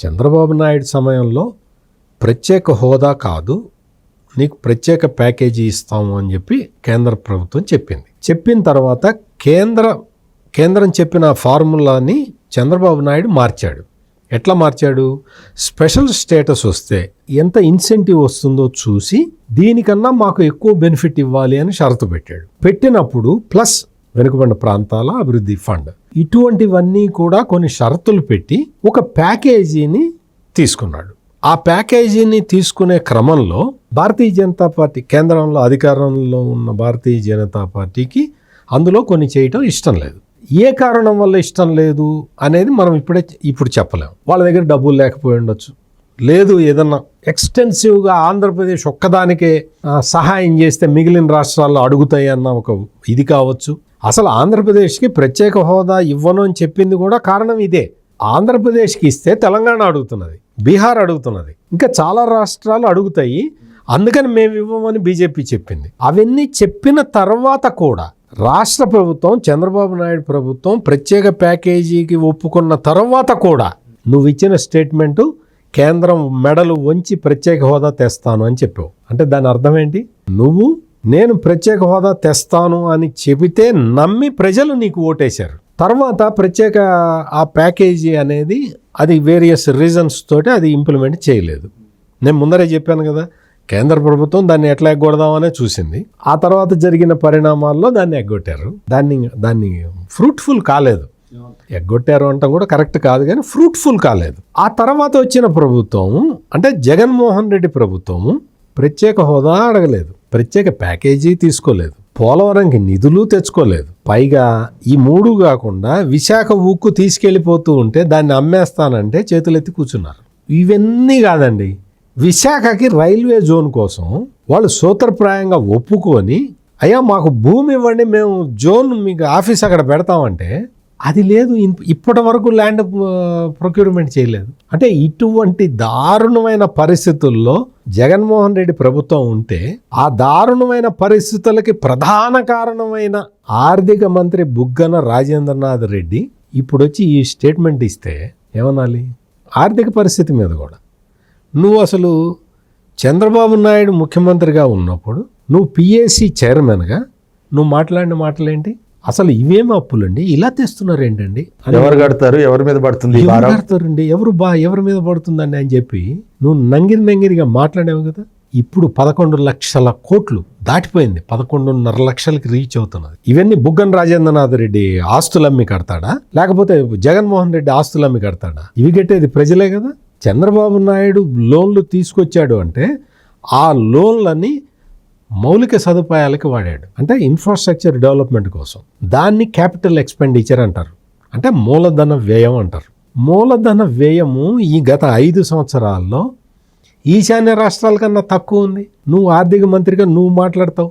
చంద్రబాబు నాయుడు సమయంలో ప్రత్యేక హోదా కాదు, నీకు ప్రత్యేక ప్యాకేజీ ఇస్తాము అని చెప్పి కేంద్ర ప్రభుత్వం చెప్పింది. చెప్పిన తర్వాత కేంద్రం చెప్పిన ఫార్ములాని చంద్రబాబు నాయుడు మార్చాడు. ఎట్లా మార్చాడు? స్పెషల్ స్టేటస్ వస్తే ఎంత ఇన్సెంటివ్ వస్తుందో చూసి దీనికన్నా మాకు ఎక్కువ బెనిఫిట్ ఇవ్వాలి అని షరతు పెట్టాడు. పెట్టినప్పుడు ప్లస్ వెనుకబడిన ప్రాంతాల అభివృద్ధి ఫండ్, ఇటువంటివన్నీ కూడా కొన్ని షరతులు పెట్టి ఒక ప్యాకేజీని తీసుకున్నాడు. ఆ ప్యాకేజీని తీసుకునే క్రమంలో భారతీయ జనతా పార్టీ, కేంద్రంలో అధికారంలో ఉన్న భారతీయ జనతా పార్టీకి అందులో కొన్ని చేయటం ఇష్టం లేదు. ఏ కారణం వల్ల ఇష్టం లేదు అనేది మనం ఇప్పుడు చెప్పలేము. వాళ్ళ దగ్గర డబ్బులు లేకపోయి ఉండొచ్చు, లేదు ఏదన్నా ఎక్స్టెన్సివ్గా ఆంధ్రప్రదేశ్ ఒక్కదానికే సహాయం చేస్తే మిగిలిన రాష్ట్రాల్లో అడుగుతాయి అన్న ఒక ఇది కావచ్చు. అసలు ఆంధ్రప్రదేశ్కి ప్రత్యేక హోదా ఇవ్వను అని చెప్పింది కూడా కారణం ఇదే. ఆంధ్రప్రదేశ్కి ఇస్తే తెలంగాణ అడుగుతున్నది, బీహార్ అడుగుతున్నది, ఇంకా చాలా రాష్ట్రాలు అడుగుతాయి, అందుకని మేము ఇవ్వమని బీజేపీ చెప్పింది. అవన్నీ చెప్పిన తర్వాత కూడా రాష్ట్ర ప్రభుత్వం, చంద్రబాబు నాయుడు ప్రభుత్వం ప్రత్యేక ప్యాకేజీకి ఒప్పుకున్న తర్వాత కూడా నువ్వు ఇచ్చిన స్టేట్మెంటు కేంద్రం మెడలు వంచి ప్రత్యేక హోదా తెస్తాను అని చెప్పావు. అంటే దాని అర్థం ఏంటి? నేను ప్రత్యేక హోదా తెస్తాను అని చెబితే నమ్మి ప్రజలు నీకు ఓటేశారు. తర్వాత ప్రత్యేక ఆ ప్యాకేజీ అనేది అది వేరియస్ రీజన్స్ తోటి అది ఇంప్లిమెంట్ చేయలేదు. నేను ముందరే చెప్పాను కదా, కేంద్ర ప్రభుత్వం దాన్ని ఎట్లా ఎగ్గొడదామనే చూసింది. ఆ తర్వాత జరిగిన పరిణామాల్లో దాన్ని ఎగ్గొట్టారు. దాన్ని ఫ్రూట్ఫుల్ కాలేదు. ఎగ్గొట్టారు అంటాం కూడా కరెక్ట్ కాదు, కానీ ఫ్రూట్ఫుల్ కాలేదు. ఆ తర్వాత వచ్చిన ప్రభుత్వం అంటే జగన్మోహన్ రెడ్డి ప్రభుత్వము ప్రత్యేక హోదా అడగలేదు, ప్రత్యేక ప్యాకేజీ తీసుకోలేదు, పోలవరంకి నిధులు తెచ్చుకోలేదు. పైగా ఈ మూడు కాకుండా విశాఖ ఉక్కు తీసుకెళ్ళిపోతూ ఉంటే దాన్ని అమ్మేస్తానంటే చేతులెత్తి కూర్చున్నారు. ఇవన్నీ కాదండి, విశాఖకి రైల్వే జోన్ కోసం వాళ్ళు సూత్రప్రాయంగా ఒప్పుకొని అయ్యా మాకు భూమి ఇవ్వండి, మేము జోన్ మీకు ఆఫీస్ అక్కడ పెడతామంటే అది లేదు. ఇప్పటి వరకు ల్యాండ్ ప్రొక్యూర్మెంట్ చేయలేదు. అంటే ఇటువంటి దారుణమైన పరిస్థితుల్లో జగన్మోహన్ రెడ్డి ప్రభుత్వం ఉంటే ఆ దారుణమైన పరిస్థితులకి ప్రధాన కారణమైన ఆర్థిక మంత్రి బుగ్గన రాజేంద్రనాథ్ రెడ్డి ఇప్పుడు వచ్చి ఈ స్టేట్మెంట్ ఇస్తే ఏమనాలి? ఆర్థిక పరిస్థితి మీద కూడా నువ్వు అసలు చంద్రబాబు నాయుడు ముఖ్యమంత్రిగా ఉన్నప్పుడు నువ్వు పిఏసి చైర్మన్గా నువ్వు మాట్లాడిన మాటలేంటి? అసలు ఇవేమి అప్పులండి, ఇలా తెస్తున్నారు ఏంటండి, ఎవరు కడతారు, ఎవరి మీద పడుతుంది, కడతారండి, ఎవరి మీద పడుతుందండి అని చెప్పి నువ్వు నంగిరిగా మాట్లాడావు కదా. ఇప్పుడు 11 లక్షల కోట్లు దాటిపోయింది, 11.5 లక్షలకి రీచ్ అవుతున్నది. ఇవన్నీ బుగ్గన రాజేంద్రనాథ్ రెడ్డి ఆస్తులమ్మి కడతాడా, లేకపోతే జగన్మోహన్ రెడ్డి ఆస్తులమ్మి కడతాడా? ఇవి కట్టేది ప్రజలే కదా. చంద్రబాబు నాయుడు లోన్లు తీసుకొచ్చాడు అంటే ఆ లోన్లని మౌలిక సదుపాయాలకి వాడాడు, అంటే ఇన్ఫ్రాస్ట్రక్చర్ డెవలప్మెంట్ కోసం. దాన్ని క్యాపిటల్ ఎక్స్పెండిచర్ అంటారు, అంటే మూలధన వ్యయం అంటారు. మూలధన వ్యయము ఈ గత 5 సంవత్సరాల్లో ఈశాన్య రాష్ట్రాల కన్నా తక్కువ ఉంది. నువ్వు ఆర్థిక మంత్రిగా నువ్వు మాట్లాడతావు,